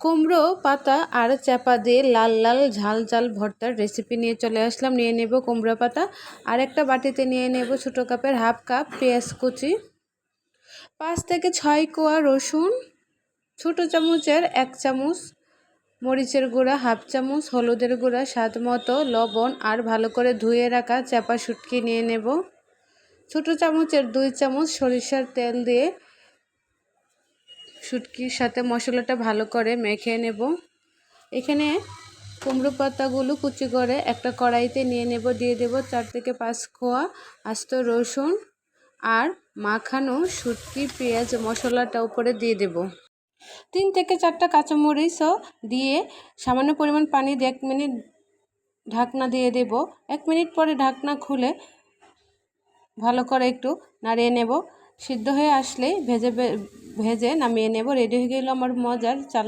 কুমড়ো পাতা আর চাপা দিয়ে লাল লাল ঝাল ঝাল ভর্তার রেসিপি নিয়ে চলে আসলাম। নিয়ে নেব কুমড়ো পাতা আর একটা বাটিতে নিয়ে নেব ছোটো কাপের হাফ কাপ পেঁয়াজ কুচি, 5 থেকে 6 কোয়া রসুন, ছোটো চামচের 1 চামচ মরিচের গুঁড়া, হাফ চামচ হলুদের গুঁড়া, স্বাদ মতো লবণ আর ভালো করে ধুয়ে রাখা চাপা শুটকি নিয়ে নেব। ছোটো চামচের 2 চামচ সরিষার তেল দিয়ে শুটকির সাথে মশলাটা ভালো করে মেখে নেব। এখানে কুমড়ো পাতাগুলো কুচি করে একটা কড়াইতে নিয়ে নেব। দিয়ে দেব 4 থেকে 5 কোয়া আস্ত রসুন আর মাখানো শুটকি পেঁয়াজ মশলাটা উপরে দিয়ে দেব। 3 থেকে 4টা কাঁচামরিচও দিয়ে সামান্য পরিমাণ পানি দিয়ে 1 মিনিট ঢাকনা দিয়ে দেব। 1 মিনিট পরে ঢাকনা খুলে ভালো করে একটু নাড়িয়ে নেব। সিদ্ধ হয়ে আসলে ভেজে নামিয়ে নেব। রেডি হয়ে গেল আমার মজার চাল।